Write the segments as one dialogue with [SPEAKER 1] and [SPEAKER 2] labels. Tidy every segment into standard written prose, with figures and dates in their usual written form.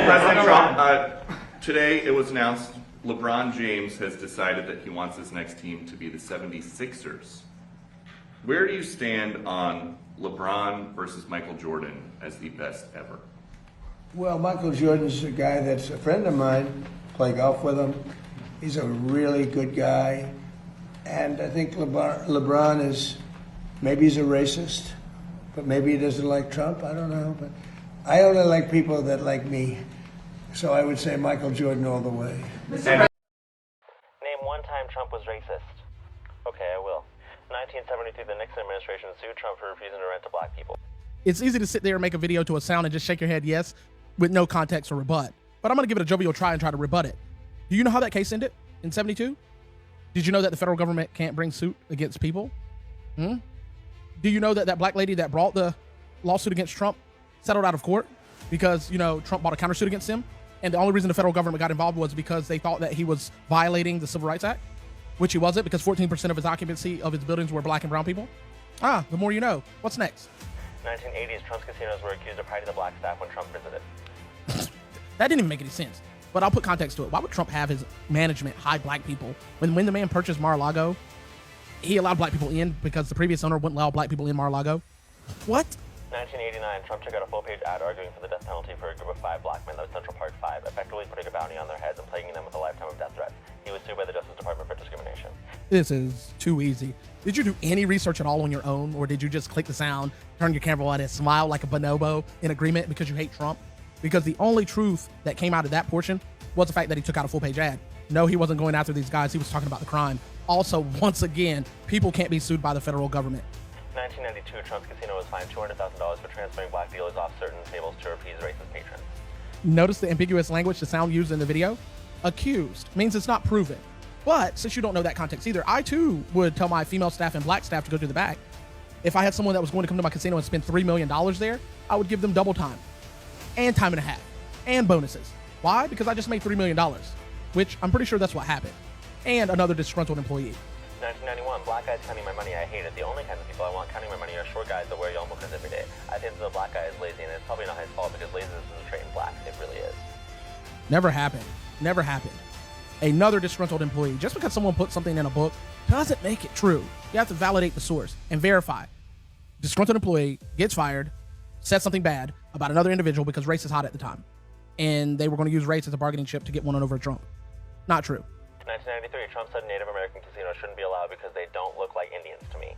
[SPEAKER 1] President Trump, today it was announced LeBron James has decided that he wants his next team to be the 76ers. Where do you stand on LeBron versus Michael Jordan as the best ever?
[SPEAKER 2] Well, Michael Jordan's a guy that's a friend of mine. Play golf with him. He's a really good guy. And I think LeBron is, maybe he's a racist, but maybe he doesn't like Trump. I don't know. But I only like people that like me. So I would say Michael Jordan all the way.
[SPEAKER 3] Name one time Trump was racist. Okay, I will. 1973, the Nixon administration sued Trump for refusing to rent to black people.
[SPEAKER 4] It's easy to sit there and make a video to a sound and just shake your head yes with no context or rebut. But I'm going to give it a jovial try and try to rebut it. Do you know how that case ended in 72? Did you know that the federal government can't bring suit against people? Do you know that that black lady that brought the lawsuit against Trump settled out of court because, Trump bought a countersuit against him? And the only reason the federal government got involved was because they thought that he was violating the Civil Rights Act, which he wasn't, because 14% of his occupancy of his buildings were black and brown people. The more you know. What's next?
[SPEAKER 3] 1980s, Trump's casinos were accused of hiding the black staff when Trump visited.
[SPEAKER 4] That didn't even make any sense. But I'll put context to it. Why would Trump have his management hide black people? When the man purchased Mar-a-Lago, he allowed black people in because the previous owner wouldn't allow black people in Mar-a-Lago. What?
[SPEAKER 3] 1989, Trump took out a full-page ad arguing for the death penalty for a group of 5 black men that was Central Park 5, effectively putting a bounty on their heads and plaguing them with a lifetime of death threats. He was sued by the Justice Department for discrimination.
[SPEAKER 4] This is too easy. Did you do any research at all on your own, or did you just click the sound, turn your camera on, and smile like a bonobo in agreement because you hate Trump? Because the only truth that came out of that portion was the fact that he took out a full-page ad. No, he wasn't going after these guys. He was talking about the crime. Also, once again, people can't be sued by the federal government.
[SPEAKER 3] 1992, Trump's casino was fined $200,000 for transferring black dealers off certain tables to appease racist patrons.
[SPEAKER 4] Notice the ambiguous language the sound used in the video? Accused means it's not proven. But since you don't know that context either, I too would tell my female staff and black staff to go to the back. If I had someone that was going to come to my casino and spend $3 million there, I would give them double time and time and a half and bonuses. Why? Because I just made $3 million, which I'm pretty sure that's what happened. And another disgruntled employee.
[SPEAKER 3] 1991, black guys counting my money, I hate it. The only kind of people I want counting my money are short guys that wear yarmulkes every day. I think the black guy is lazy, and it's probably not his fault because laziness is a trait in blacks. It really is.
[SPEAKER 4] Never happened. Never happened. Another disgruntled employee. Just because someone put something in a book doesn't make it true. You have to validate the source and verify. Disgruntled employee gets fired, said something bad about another individual because race is hot at the time. And they were going to use race as a bargaining chip to get one over Trump. Not true.
[SPEAKER 3] 1993, Trump said Native American casinos shouldn't be allowed because they don't look like Indians to me.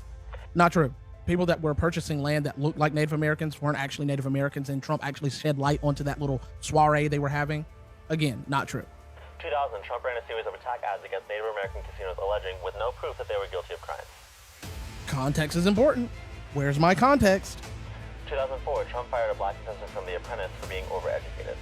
[SPEAKER 4] Not true. People that were purchasing land that looked like Native Americans weren't actually Native Americans, and Trump actually shed light onto that little soiree they were having. Again, not true.
[SPEAKER 3] 2000, Trump ran a series of attack ads against Native American casinos alleging, with no proof, that they were guilty of crimes.
[SPEAKER 4] Context is important. Where's my context?
[SPEAKER 3] 2004, Trump fired a black contestant from The Apprentice for being overeducated.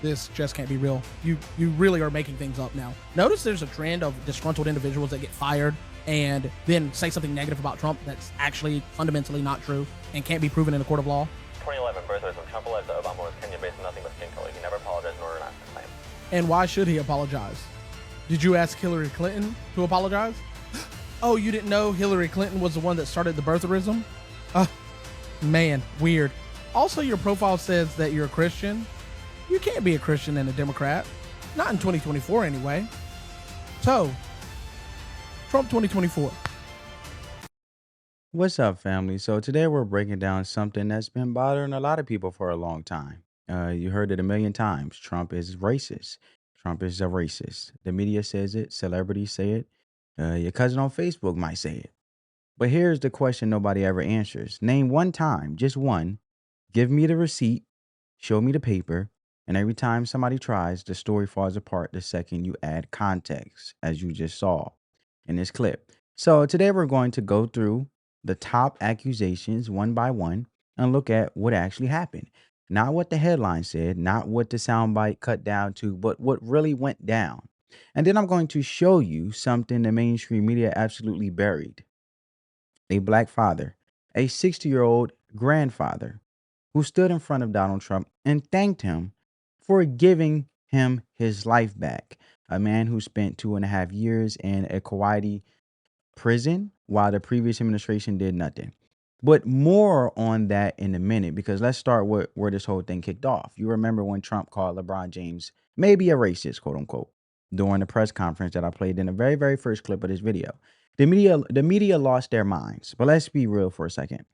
[SPEAKER 4] This just can't be real. You really are making things up now. Notice there's a trend of disgruntled individuals that get fired and then say something negative about Trump that's actually fundamentally not true and can't be proven in a court of law.
[SPEAKER 3] 2011, Birtherism. Trump alleged that Obama was Kenyan based on nothing but skin color. He never apologized nor denied the claim.
[SPEAKER 4] And why should he apologize? Did you ask Hillary Clinton to apologize? Oh, you didn't know Hillary Clinton was the one that started the birtherism? Man, weird. Also, your profile says that you're a Christian. You can't be a Christian and a Democrat. Not in 2024 anyway. So, Trump 2024.
[SPEAKER 5] What's up, family? So today we're breaking down something that's been bothering a lot of people for a long time. You heard it a million times. Trump is racist. Trump is a racist. The media says it. Celebrities say it. Your cousin on Facebook might say it. But here's the question nobody ever answers. Name one time, just one. Give me the receipt. Show me the paper. And every time somebody tries, the story falls apart the second you add context, as you just saw in this clip. So today we're going to go through the top accusations one by one and look at what actually happened. Not what the headline said, not what the soundbite cut down to, but what really went down. And then I'm going to show you something the mainstream media absolutely buried. A black father, a 60-year-old grandfather who stood in front of Donald Trump and thanked him for giving him his life back. A man who spent 2.5 years in a KeyAlmightyy prison while the previous administration did nothing. But more on that in a minute, because let's start with where this whole thing kicked off. You remember when Trump called LeBron James maybe a racist, quote unquote, during the press conference that I played in the very, very first clip of this video. The media lost their minds. But let's be real for a second.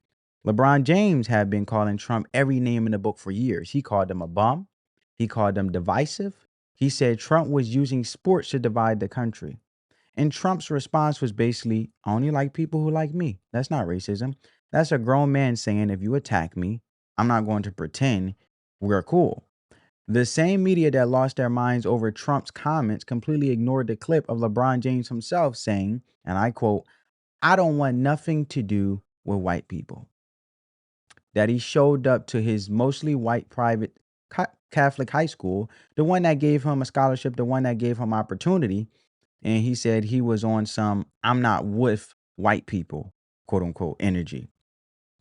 [SPEAKER 5] LeBron James had been calling Trump every name in the book for years. He called him a bum. He called him divisive. He said Trump was using sports to divide the country. And Trump's response was basically, I only like people who like me. That's not racism. That's a grown man saying, if you attack me, I'm not going to pretend we're cool. The same media that lost their minds over Trump's comments completely ignored the clip of LeBron James himself saying, and I quote, I don't want nothing to do with white people. That he showed up to his mostly white private Catholic high school, the one that gave him a scholarship, the one that gave him opportunity. And he said he was on some I'm not with white people, quote unquote, energy.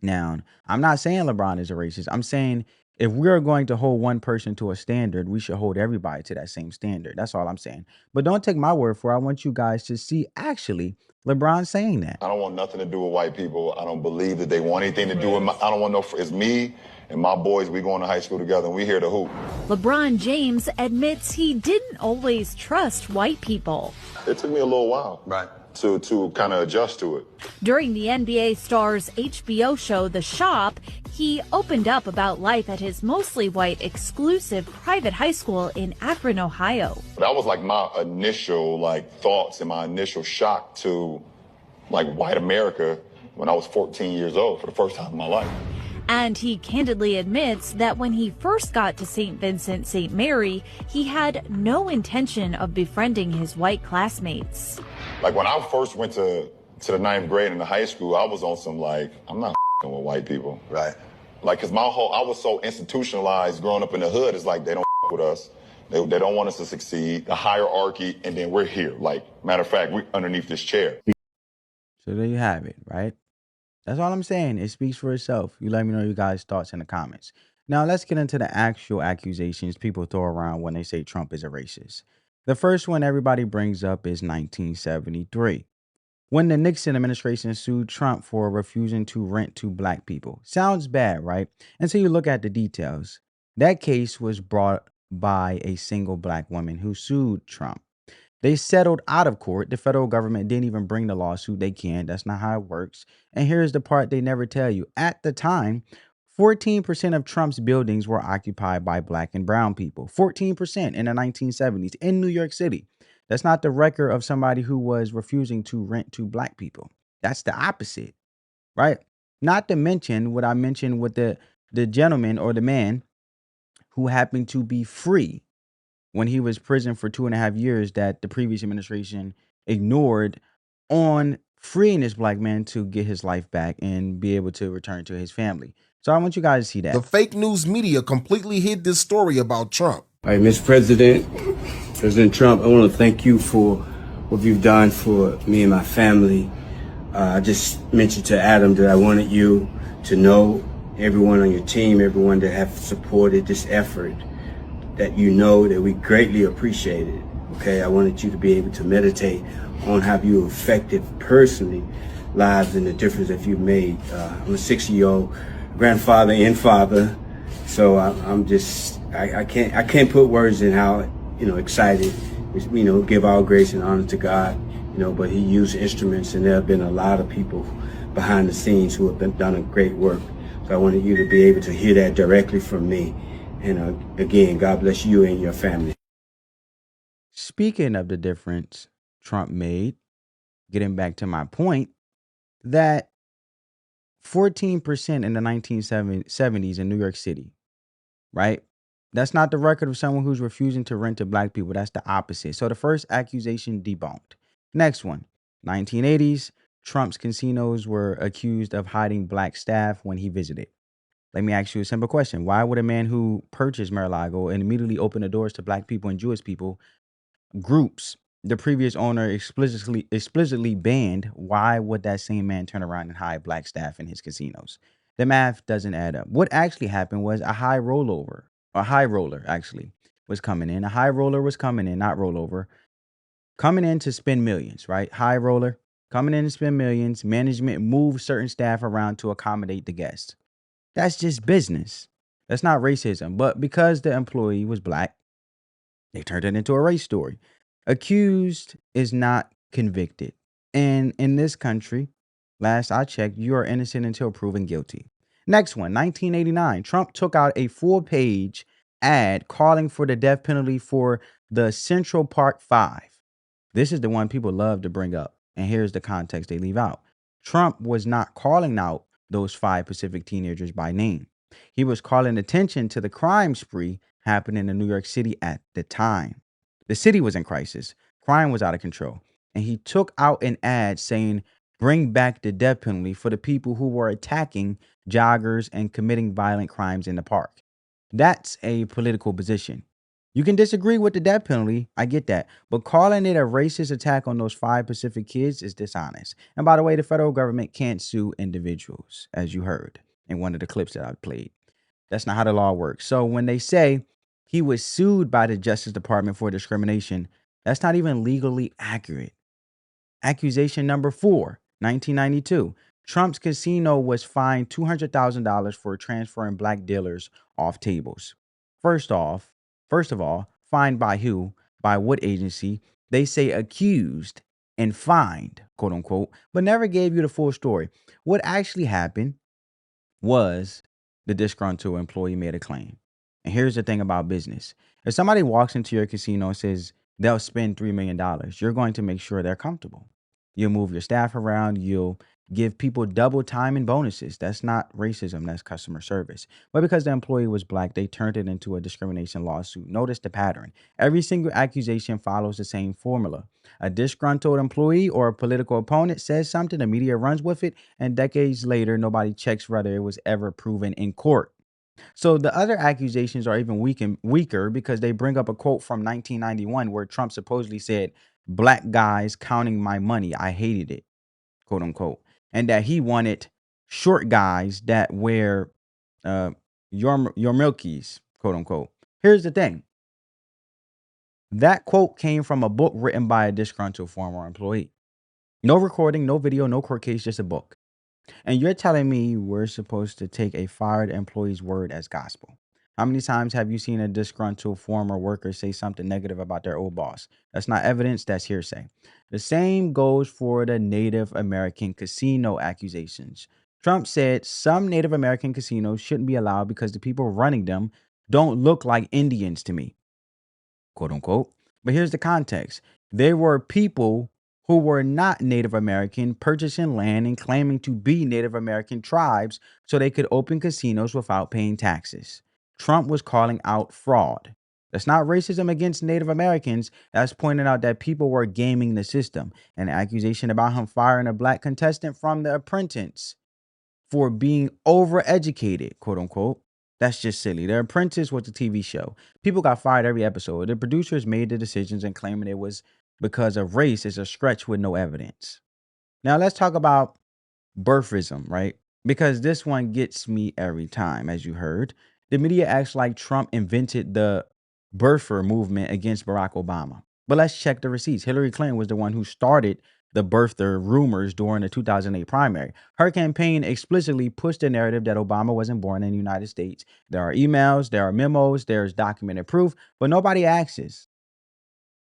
[SPEAKER 5] Now, I'm not saying LeBron is a racist. I'm saying if we're going to hold one person to a standard, we should hold everybody to that same standard. That's all I'm saying. But don't take my word for it. I want you guys to see actually LeBron saying that.
[SPEAKER 6] I don't want nothing to do with white people. I don't believe that they want anything to do with I don't want no, it's me and my boys, we going to high school together and we here to hoop.
[SPEAKER 7] LeBron James admits he didn't always trust white people.
[SPEAKER 6] It took me a little while. Right. To kind of adjust to it.
[SPEAKER 7] During the NBA star's HBO show, The Shop, he opened up about life at his mostly white exclusive private high school in Akron, Ohio.
[SPEAKER 6] That was like my initial thoughts and my initial shock to white America when I was 14 years old for the first time in my life.
[SPEAKER 7] And he candidly admits that when he first got to St. Vincent St. Mary, he had no intention of befriending his white classmates.
[SPEAKER 6] When I first went to the 9th grade in the high school, I was on some I'm not with white people. Right. Cause I was so institutionalized growing up in the hood. It's they don't with us. They don't want us to succeed. The hierarchy, and then we're here. Matter of fact, we're underneath this chair.
[SPEAKER 5] So there you have it, right? That's all I'm saying. It speaks for itself. You let me know your guys' thoughts in the comments. Now, let's get into the actual accusations people throw around when they say Trump is a racist. The first one everybody brings up is 1973, when the Nixon administration sued Trump for refusing to rent to black people. Sounds bad, right? Until you look at the details. That case was brought by a single black woman who sued Trump. They settled out of court. The federal government didn't even bring the lawsuit. They can't. That's not how it works. And here's the part they never tell you. At the time, 14% of Trump's buildings were occupied by black and brown people. 14% in the 1970s in New York City. That's not the record of somebody who was refusing to rent to black people. That's the opposite, right? Not to mention what I mentioned with the gentleman or the man who happened to be free when he was prison for 2.5 years that the previous administration ignored on freeing this black man to get his life back and be able to return to his family. So I want you guys to see that.
[SPEAKER 8] The fake news media completely hid this story about Trump.
[SPEAKER 9] All right, Mr. President Trump, I want to thank you for what you've done for me and my family. I just mentioned to Adam that I wanted you to know, everyone on your team, everyone that have supported this effort, that you know that we greatly appreciate it. Okay, I wanted you to be able to meditate on how you affected personally lives and the difference that you've made. I'm a 60-year-old grandfather and father, so I can't put words in how excited. Give all grace and honor to God. But He used instruments, and there have been a lot of people behind the scenes who have done a great work. So I wanted you to be able to hear that directly from me. And again, God bless you and your family.
[SPEAKER 5] Speaking of the difference Trump made, getting back to my point, that 14% in the 1970s in New York City, right? That's not the record of someone who's refusing to rent to black people. That's the opposite. So the first accusation debunked. Next one, 1980s, Trump's casinos were accused of hiding black staff when he visited. Let me ask you a simple question. Why would a man who purchased Mar-a-Lago and immediately opened the doors to black people and Jewish people groups the previous owner explicitly banned, why would that same man turn around and hire black staff in his casinos? The math doesn't add up. What actually happened was a high roller actually was coming in. A high roller was coming in, not rollover, coming in to spend millions, right? High roller coming in to spend millions. Management moved certain staff around to accommodate the guests. That's just business. That's not racism. But because the employee was black, they turned it into a race story. Accused is not convicted. And in this country, last I checked, you are innocent until proven guilty. Next one, 1989. Trump took out a full-page ad calling for the death penalty for the Central Park Five. This is the one people love to bring up. And here's the context they leave out. Trump was not calling out those 5 Pacific teenagers by name. He was calling attention to the crime spree happening in New York City at the time. The city was in crisis. Crime was out of control. And he took out an ad saying, bring back the death penalty for the people who were attacking joggers and committing violent crimes in the park. That's a political position. You can disagree with the death penalty. I get that. But calling it a racist attack on those 5 Pacific kids is dishonest. And by the way, the federal government can't sue individuals, as you heard in one of the clips that I played. That's not how the law works. So when they say he was sued by the Justice Department for discrimination, that's not even legally accurate. Accusation number 4, 1992. Trump's casino was fined $200,000 for transferring black dealers off tables. First of all, fined by who? By what agency? They say accused and fined, quote unquote, but never gave you the full story. What actually happened was the disgruntled employee made a claim. And here's the thing about business. If somebody walks into your casino and says they'll spend $3 million, you're going to make sure they're comfortable. You'll move your staff around. You'll give people double time and bonuses. That's not racism. That's customer service. But because the employee was black, they turned it into a discrimination lawsuit. Notice the pattern. Every single accusation follows the same formula. A disgruntled employee or a political opponent says something, the media runs with it, and decades later, nobody checks whether it was ever proven in court. So the other accusations are even weaker because they bring up a quote from 1991 where Trump supposedly said, black guys counting my money. I hated it, quote unquote. And that he wanted short guys that wear your milkies, quote unquote. Here's the thing. That quote came from a book written by a disgruntled former employee. No recording, no video, no court case, just a book. And you're telling me we're supposed to take a fired employee's word as gospel. How many times have you seen a disgruntled former worker say something negative about their old boss? That's not evidence, that's hearsay. The same goes for the Native American casino accusations. Trump said some Native American casinos shouldn't be allowed because the people running them don't look like Indians to me, quote unquote. But here's the context. There were people who were not Native American purchasing land and claiming to be Native American tribes so they could open casinos without paying taxes. Trump was calling out fraud. That's not racism against Native Americans. That's pointing out that people were gaming the system. An accusation about him firing a black contestant from The Apprentice for being overeducated, quote unquote. That's just silly. The Apprentice was a TV show. People got fired every episode. The producers made the decisions and claiming it was because of race is a stretch with no evidence. Now let's talk about birtherism, right? Because this one gets me every time, as you heard. The media acts like Trump invented the birther movement against Barack Obama. But let's check the receipts. Hillary Clinton was the one who started the birther rumors during the 2008 primary. Her campaign explicitly pushed the narrative that Obama wasn't born in the United States. There are emails, there are memos, there's documented proof, but nobody asks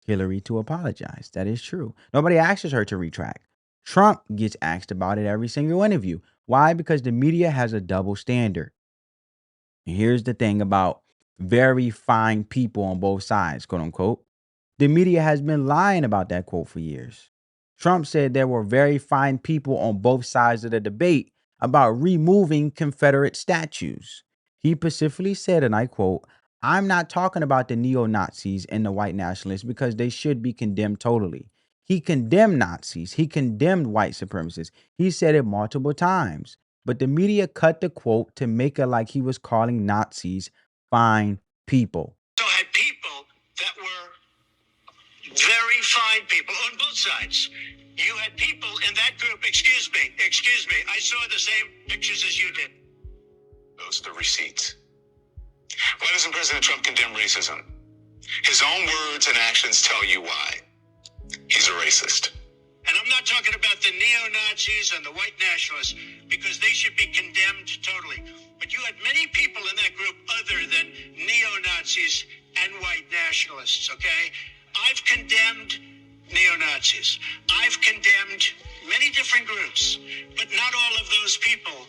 [SPEAKER 5] Hillary to apologize. That is true. Nobody asks her to retract. Trump gets asked about it every single interview. Why? Because the media has a double standard. And here's the thing about very fine people on both sides, quote unquote. The media has been lying about that quote for years. Trump said there were very fine people on both sides of the debate about removing Confederate statues. He specifically said, and I quote, I'm not talking about the neo-Nazis and the white nationalists because they should be condemned totally. He condemned Nazis. He condemned white supremacists. He said it multiple times. But the media cut the quote to make it like he was calling Nazis fine people.
[SPEAKER 10] So I had people that were very fine people on both sides. You had people in that group, excuse me, I saw the same pictures as you did. Those are the receipts. Why doesn't President Trump condemn racism? His own words and actions tell you why. He's a racist. And I'm not talking about the neo-Nazis and the white nationalists, because they should be condemned totally. But you had many people in that group other than neo-Nazis and white nationalists, okay? I've condemned neo-Nazis. I've condemned many different groups, but not all of those people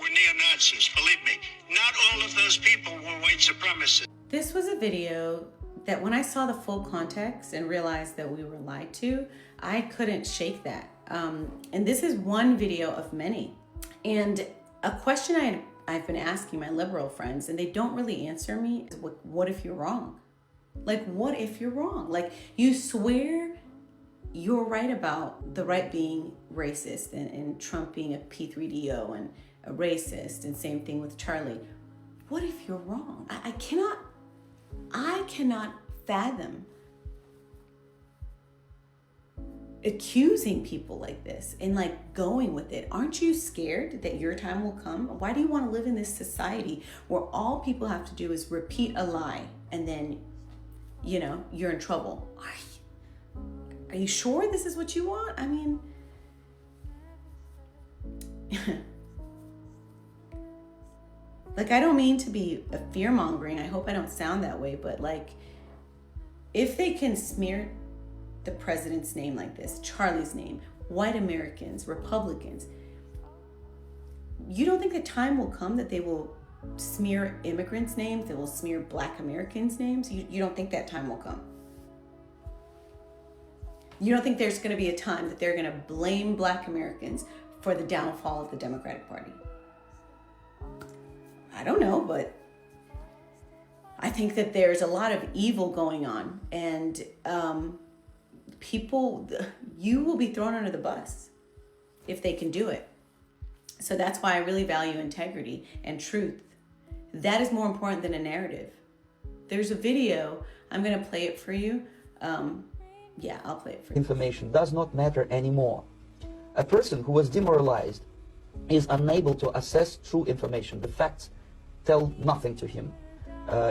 [SPEAKER 10] were neo-Nazis, believe me. Not all of those people were white supremacists.
[SPEAKER 11] This was a video that when I saw the full context and realized that we were lied to, I couldn't shake that. And this is one video of many. And a question I've been asking my liberal friends, and they don't really answer me, is what if you're wrong? Like, what if you're wrong? Like, you swear you're right about the right being racist and Trump being a P3DO and a racist, and same thing with Charlie. What if you're wrong? I cannot fathom accusing people like this and like going with it. Aren't you scared that your time will come? Why do you want to live in this society where all people have to do is repeat a lie and then, you know, you're in trouble? Are you sure this is what you want? I mean, like, I don't mean to be a fear-mongering. I hope I don't sound that way, but like, if they can smear the president's name like this, Charlie's name, white Americans, Republicans, you don't think the time will come that they will smear immigrants' names, they will smear Black Americans' names? You don't think that time will come? You don't think there's going to be a time that they're going to blame Black Americans for the downfall of the Democratic Party? I don't know, but I think that there's a lot of evil going on, and you will be thrown under the bus if they can do it. So that's why I really value integrity and truth. That is more important than a narrative. There's a video. I'm going to play it for you. Yeah, I'll play it for you.
[SPEAKER 12] Information does not matter anymore. A person who was demoralized is unable to assess true information. The facts tell nothing to him.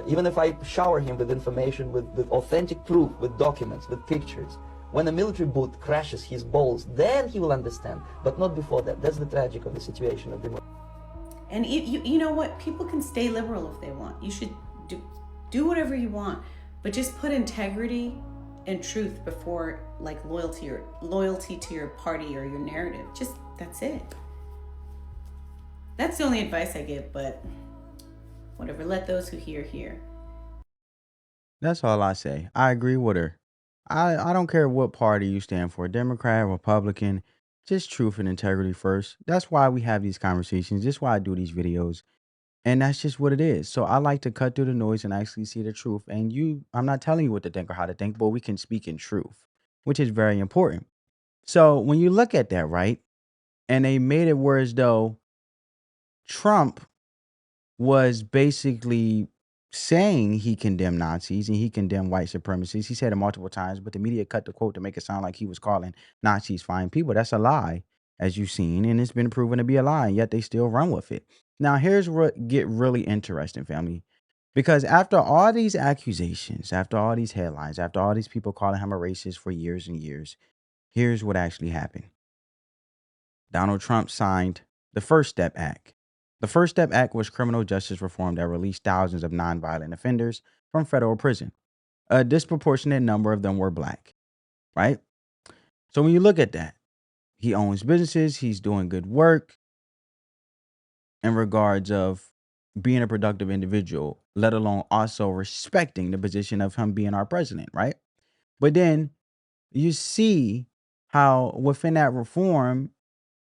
[SPEAKER 12] Even if I shower him with information, with authentic proof, with documents, with pictures, when a military boot crashes his balls, then he will understand, but not before that. That's the tragic of the situation of demoralization.
[SPEAKER 11] And you know what? People can stay liberal if they want. You should do whatever you want, but just put integrity and truth before like loyalty to your party or your narrative. Just, that's it. That's the only advice I give, but whatever. Let those who hear.
[SPEAKER 5] That's all I say. I agree with her. I don't care what party you stand for, Democrat, Republican, just truth and integrity first. That's why we have these conversations. That's why I do these videos. And that's just what it is. So I like to cut through the noise and actually see the truth. And I'm not telling you what to think or how to think, but we can speak in truth, which is very important. So when you look at that, right, and they made it where as though Trump was basically saying he condemned Nazis and he condemned white supremacists. He said it multiple times, but the media cut the quote to make it sound like he was calling Nazis fine people. That's a lie, as you've seen, and it's been proven to be a lie, and yet they still run with it. Now, here's what get really interesting, family, because after all these accusations, after all these headlines, after all these people calling him a racist for years and years, here's what actually happened. Donald Trump signed the First Step Act. The First Step Act was criminal justice reform that released thousands of nonviolent offenders from federal prison. A disproportionate number of them were Black, right? So when you look at that, he owns businesses, he's doing good work in regards of being a productive individual, let alone also respecting the position of him being our president, right? But then you see how within that reform,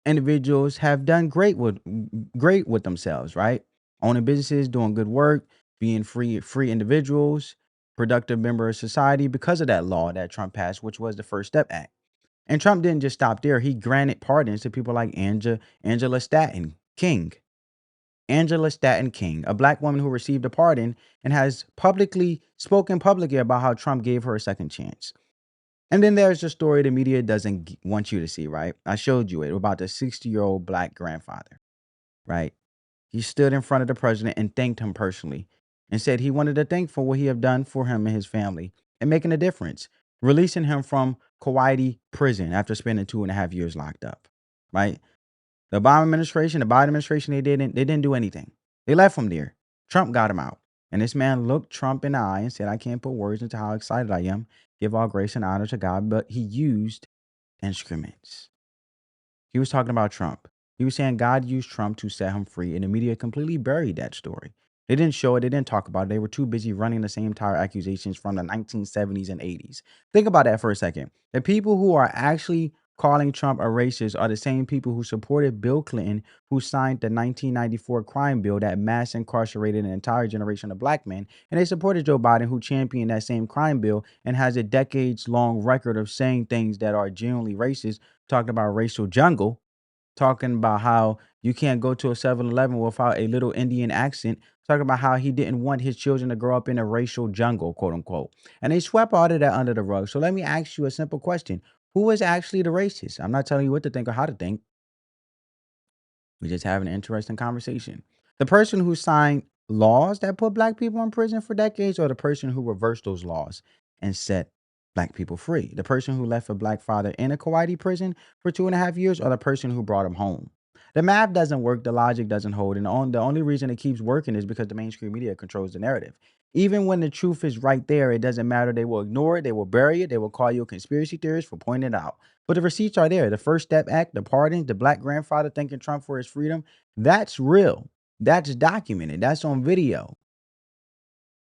[SPEAKER 5] individuals have done great with themselves, right? Owning businesses, doing good work, being free individuals, productive member of society because of that law that Trump passed, which was the First Step Act. And Trump didn't just stop there. He granted pardons to people like Angela Stanton King, a Black woman who received a pardon and has spoken publicly about how Trump gave her a second chance. And then there's the story the media doesn't want you to see, right? I showed you it about the 60-year-old Black grandfather, right? He stood in front of the president and thanked him personally and said he wanted to thank for what he had done for him and his family and making a difference, releasing him from KeyAlmightyy prison after spending 2.5 years locked up, right? The Obama administration, the Biden administration, they didn't do anything. They left him there. Trump got him out. And this man looked Trump in the eye and said, I can't put words into how excited I am. Give all grace and honor to God. But he used instruments. He was talking about Trump. He was saying God used Trump to set him free, and the media completely buried that story. They didn't show it. They didn't talk about it. They were too busy running the same tire accusations from the 1970s and 80s. Think about that for a second. The people who are actually calling Trump a racist are the same people who supported Bill Clinton, who signed the 1994 crime bill that mass incarcerated an entire generation of black men. And they supported Joe Biden, who championed that same crime bill and has a decades-long record of saying things that are genuinely racist, talking about racial jungle, talking about how you can't go to a 7-Eleven without a little Indian accent, talking about how he didn't want his children to grow up in a racial jungle, quote unquote. And they swept all of that under the rug. So let me ask you a simple question. Who is actually the racist? I'm not telling you what to think or how to think. We're just having an interesting conversation. The person who signed laws that put black people in prison for decades, or the person who reversed those laws and set black people free? The person who left a black father in a KeyAlmightyy prison for 2.5 years, or the person who brought him home? The math doesn't work. The logic doesn't hold. And the only reason it keeps working is because the mainstream media controls the narrative. Even when the truth is right there, it doesn't matter. They will ignore it. They will bury it. They will call you a conspiracy theorist for pointing it out. But the receipts are there. The First Step Act, the pardons, the black grandfather thanking Trump for his freedom, that's real. That's documented. That's on video.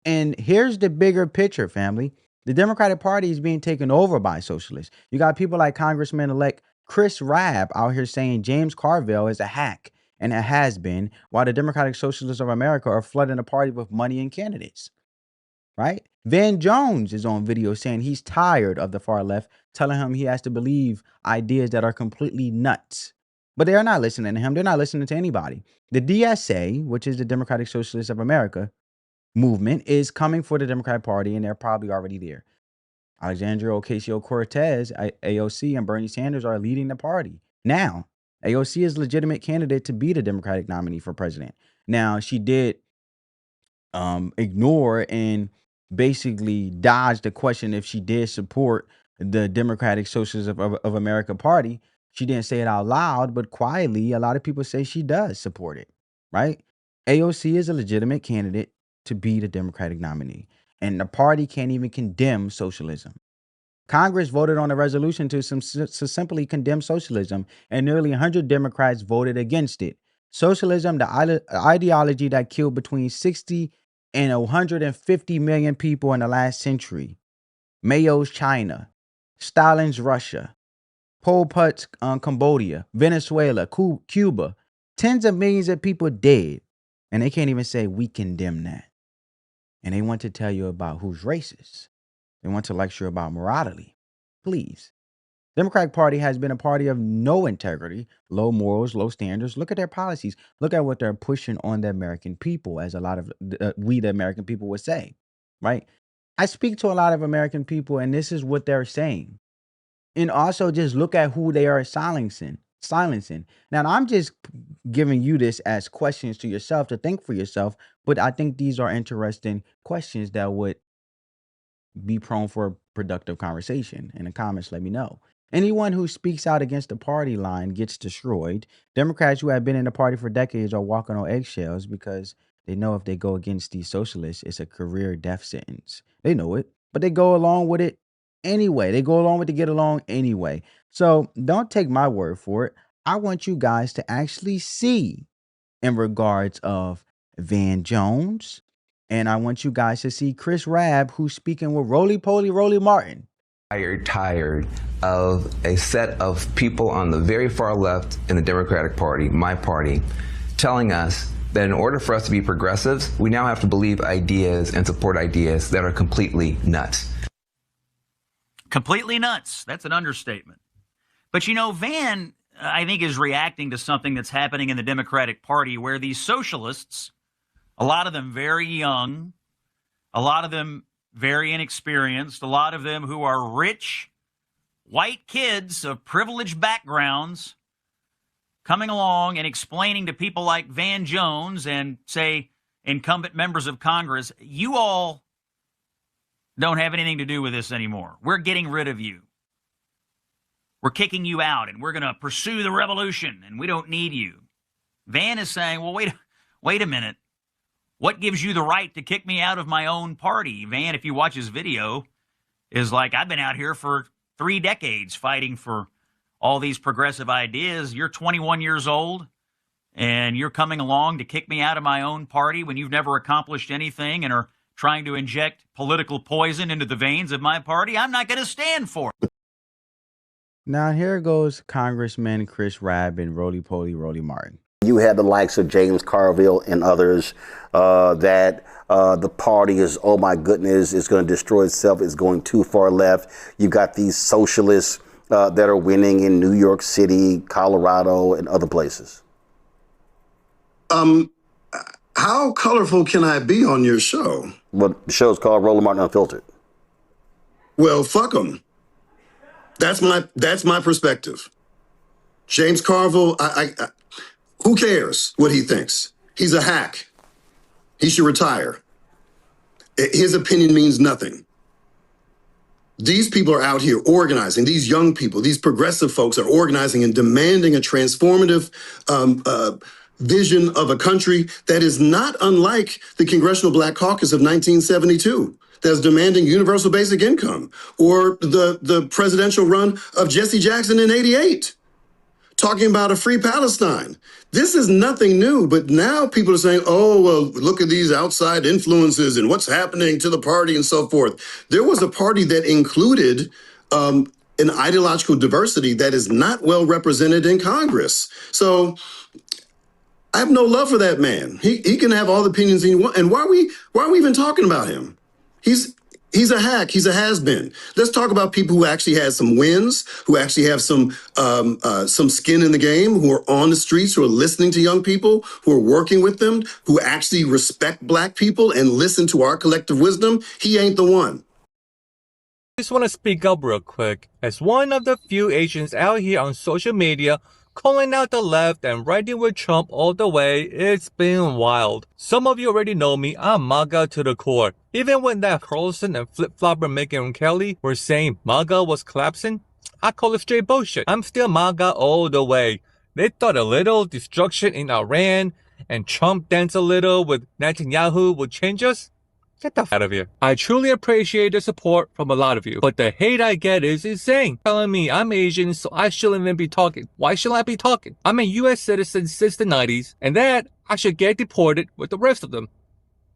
[SPEAKER 5] And here's the bigger picture, family. The Democratic Party is being taken over by socialists. You got people like Congressman-elect Chris Rabb out here saying James Carville is a hack and a has-been, while the Democratic Socialists of America are flooding the party with money and candidates, right? Van Jones is on video saying he's tired of the far left, telling him he has to believe ideas that are completely nuts. But they are not listening to him. They're not listening to anybody. The DSA, which is the Democratic Socialists of America movement, is coming for the Democratic Party, and they're probably already there. Alexandria Ocasio-Cortez, AOC, and Bernie Sanders are leading the party. Now, AOC is a legitimate candidate to be the Democratic nominee for president. Now, she did ignore and basically dodge the question if she did support the Democratic Socialists of America party. She didn't say it out loud, but quietly, a lot of people say she does support it, right? AOC is a legitimate candidate to be the Democratic nominee, and the party can't even condemn socialism. Congress voted on a resolution to simply condemn socialism, and nearly 100 Democrats voted against it. Socialism, the ideology that killed between 60 and 150 million people in the last century. Mao's China, Stalin's Russia, Pol Pot's Cambodia, Venezuela, Cuba. Tens of millions of people dead, and they can't even say we condemn that. And they want to tell you about who's racist. They want to lecture about morality. Please. Democratic Party has been a party of no integrity, low morals, low standards. Look at their policies. Look at what they're pushing on the American people, as a lot of we, the American people, would say, right? I speak to a lot of American people, and this is what they're saying. And also just look at who they are silencing. Now, I'm just giving you this as questions to yourself to think for yourself, but I think these are interesting questions that would be prone for a productive conversation. In the comments, let me know. Anyone who speaks out against the party line gets destroyed. Democrats who have been in the party for decades are walking on eggshells because they know if they go against these socialists, it's a career death sentence. They know it, but they go along with it anyway. They go along with it to get along anyway. So don't take my word for it. I want you guys to actually see in regards of Van Jones, and I want you guys to see Chris Rabb, who's speaking with Roly Poly Roly Martin.
[SPEAKER 13] Tired of a set of people on the very far left in the Democratic Party, my party, telling us that in order for us to be progressives, we now have to believe ideas and support ideas that are completely nuts.
[SPEAKER 14] Completely nuts. That's an understatement. But you know, Van, I think, is reacting to something that's happening in the Democratic Party where these socialists, a lot of them very young, a lot of them very inexperienced, a lot of them who are rich, white kids of privileged backgrounds, coming along and explaining to people like Van Jones and, say, incumbent members of Congress, you all don't have anything to do with this anymore. We're getting rid of you. we're kicking you out and we're going to pursue the revolution and we don't need you. Van is saying, well, wait a minute. What gives you the right to kick me out of my own party? Van, if you watch his video, is like, I've been out here for 3 decades fighting for all these progressive ideas. You're 21 years old and you're coming along to kick me out of my own party when you've never accomplished anything and are trying to inject political poison into the veins of my party. I'm not going to stand for it.
[SPEAKER 5] Now here goes Congressman Chris Rabb and Roly Poly Roly Martin.
[SPEAKER 15] You had the likes of James Carville and others that the party is, oh my goodness, it's going to destroy itself. It's going too far left. You got these socialists that are winning in New York City, Colorado, and other places.
[SPEAKER 16] How colorful can I be on your show?
[SPEAKER 15] Well, the show's called Roland Martin Unfiltered.
[SPEAKER 16] Well, fuck them. That's my perspective. James Carville, who cares what he thinks? He's a hack. He should retire. His opinion means nothing. These people are out here organizing. These young people, these progressive folks are organizing and demanding a transformative vision of a country that is not unlike the Congressional Black Caucus of 1972. That's demanding universal basic income, or the presidential run of Jesse Jackson in '88, talking about a free Palestine. This is nothing new, but now people are saying, oh, well, look at these outside influences and what's happening to the party and so forth. There was a party that included an ideological diversity that is not well represented in Congress. So I have no love for that man. He can have all the opinions he wants. And why are we even talking about him? He's a hack. He's a has-been. Let's talk about people who actually had some wins, who actually have some skin in the game, who are on the streets, who are listening to young people, who are working with them, who actually respect black people and listen to our collective wisdom. He ain't the one.
[SPEAKER 17] I just want to speak up real quick. As one of the few Asians out here on social media calling out the left and riding with Trump all the way, it's been wild. Some of you already know me, I'm MAGA to the core. Even when that Carlson and flip-flopper Megyn Kelly were saying MAGA was collapsing, I call it straight bullshit. I'm still MAGA all the way. They thought a little destruction in Iran and Trump dance a little with Netanyahu would change us? Get the f*** out of here. I truly appreciate the support from a lot of you, but the hate I get is insane. Telling me I'm Asian, so I shouldn't even be talking. Why should I be talking? I'm a US citizen since the 90s, and that I should get deported with the rest of them.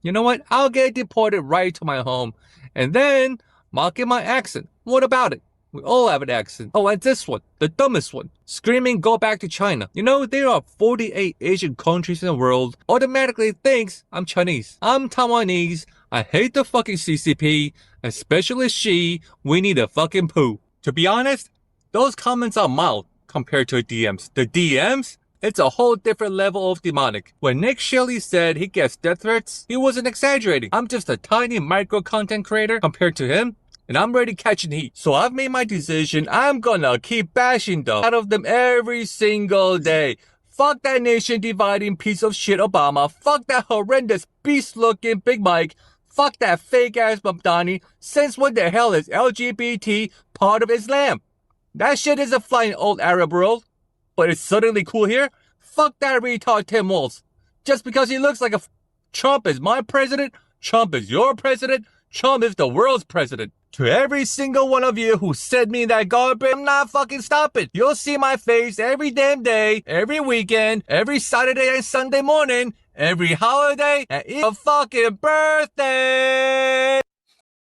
[SPEAKER 17] You know what? I'll get deported right to my home, and then mocking my accent. What about it? We all have an accent. Oh, and this one, the dumbest one, screaming go back to China. You know, there are 48 Asian countries in the world, automatically thinks I'm Chinese. I'm Taiwanese. I hate the fucking CCP, especially Xi. We need a fucking poo. To be honest, those comments are mild compared to DMs. The DMs? It's a whole different level of demonic. When Nick Shelley said he gets death threats, he wasn't exaggerating. I'm just a tiny micro content creator compared to him, and I'm already catching heat. So I've made my decision. I'm gonna keep bashing the out of them every single day. Fuck that nation dividing piece of shit Obama. Fuck that horrendous beast looking Big Mike. Fuck that fake ass Mamdani. Since when the hell is LGBT part of Islam? That shit is a flying old Arab world. But it's suddenly cool here? Fuck that retard Tim Walz. Just because he looks like a Trump is my president, Trump is your president, Trump is the world's president. To every single one of you who sent me that garbage, I'm not fucking stopping. You'll see my face every damn day, every weekend, every Saturday and Sunday morning, every holiday, and a fucking birthday.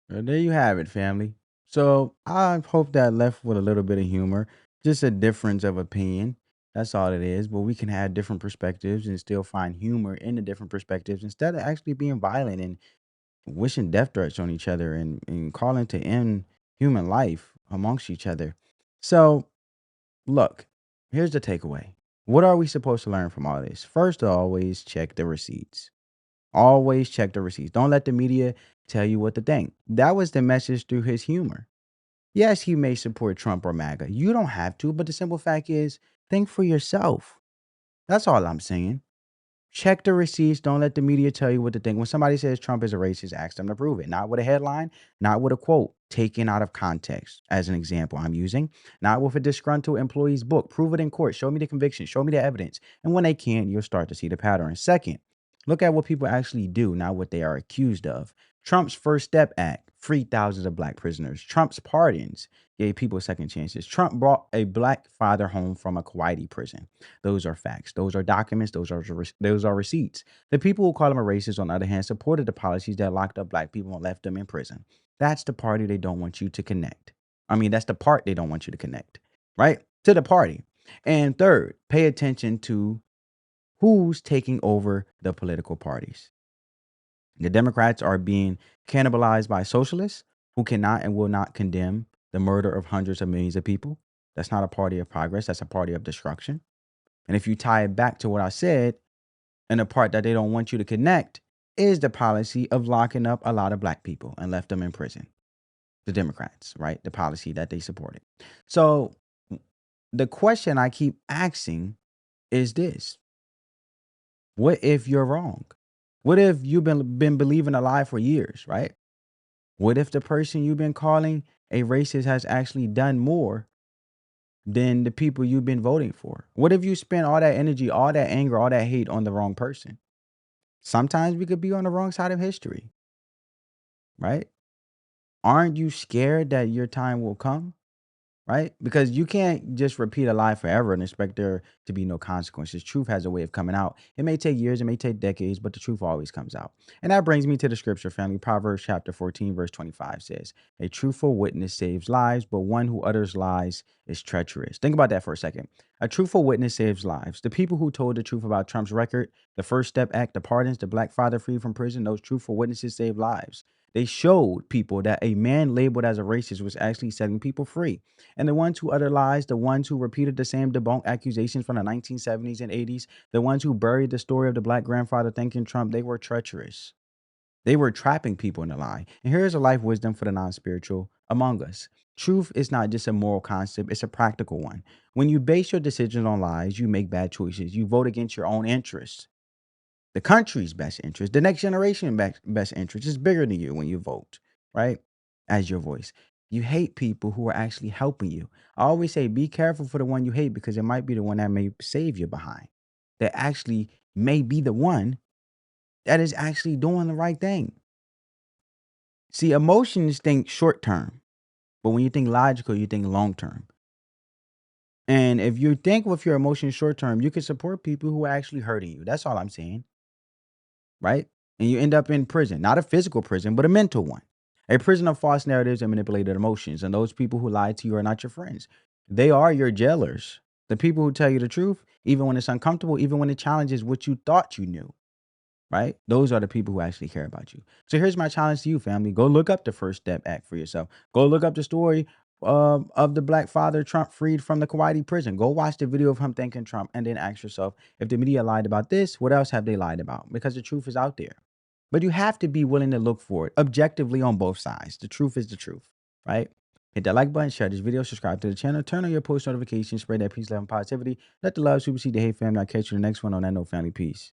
[SPEAKER 5] Well, there you have it, family. So I hope that left with a little bit of humor, just a difference of opinion. That's all it is. But we can have different perspectives and still find humor in the different perspectives instead of actually being violent and wishing death threats on each other and calling to end human life amongst each other. So, look, here's the takeaway. What are we supposed to learn from all this? First, always check the receipts. Always check the receipts. Don't let the media tell you what to think. That was the message through his humor. Yes, he may support Trump or MAGA. You don't have to, but the simple fact is, think for yourself. That's all I'm saying. Check the receipts. Don't let the media tell you what to think. When somebody says Trump is a racist, ask them to prove it. Not with a headline, not with a quote taken out of context, as an example I'm using, not with a disgruntled employee's book. Prove it in court. Show me the conviction. Show me the evidence. And when they can't, you'll start to see the pattern. Second, look at what people actually do, not what they are accused of. Trump's First Step Act freed thousands of black prisoners. Trump's pardons gave people second chances. Trump brought a black father home from a KeyAlmightyy prison. Those are facts. Those are documents. Those are receipts. The people who call him a racist, on the other hand, supported the policies that locked up black people and left them in prison. That's the party they don't want you to connect. I mean, that's the part they don't want you to connect, right? To the party. And third, pay attention to who's taking over the political parties. The Democrats are being cannibalized by socialists who cannot and will not condemn the murder of hundreds of millions of people. That's not a party of progress. That's a party of destruction. And if you tie it back to what I said, and the part that they don't want you to connect is the policy of locking up a lot of black people and left them in prison. The Democrats, right? The policy that they supported. So the question I keep asking is this. What if you're wrong? What if you've been believing a lie for years, right? What if the person you've been calling a racist has actually done more than the people you've been voting for? What if you spend all that energy, all that anger, all that hate on the wrong person? Sometimes we could be on the wrong side of history, right? Aren't you scared that your time will come, right? Because you can't just repeat a lie forever and expect there to be no consequences. Truth has a way of coming out. It may take years, it may take decades, but the truth always comes out. And that brings me to the scripture, family. Proverbs chapter 14, verse 25 says, "A truthful witness saves lives, but one who utters lies is treacherous." Think about that for a second. A truthful witness saves lives. The people who told the truth about Trump's record, the First Step Act, the pardons, the black father freed from prison, those truthful witnesses saved lives. They showed people that a man labeled as a racist was actually setting people free. And the ones who uttered lies, the ones who repeated the same debunked accusations from the 1970s and 80s, the ones who buried the story of the black grandfather thanking Trump, they were treacherous. They were trapping people in a lie. And here's a life wisdom for the non-spiritual among us. Truth is not just a moral concept, it's a practical one. When you base your decisions on lies, you make bad choices. You vote against your own interests. The country's best interest, the next generation best interest is bigger than you when you vote, right? As your voice. You hate people who are actually helping you. I always say, be careful for the one you hate because it might be the one that may save you behind. That actually may be the one that is actually doing the right thing. See, emotions think short term, but when you think logical, you think long term. And if you think with your emotions short term, you can support people who are actually hurting you. That's all I'm saying. Right? And you end up in prison, not a physical prison, but a mental one, a prison of false narratives and manipulated emotions. And those people who lie to you are not your friends. They are your jailers. The people who tell you the truth, even when it's uncomfortable, even when it challenges what you thought you knew, right? Those are the people who actually care about you. So here's my challenge to you, family. Go look up the First Step Act for yourself. Go look up the story of the black father Trump freed from the KeyAlmightyy prison. Go watch the video of him thanking Trump and then ask yourself, if the media lied about this, what else have they lied about? Because the truth is out there. But you have to be willing to look for it objectively on both sides. The truth is the truth, right? Hit that like button, share this video, subscribe to the channel, turn on your post notifications, spread that peace, love, and positivity. Let the love supersede the hate, family. I'll catch you in the next one on that note, family. Peace.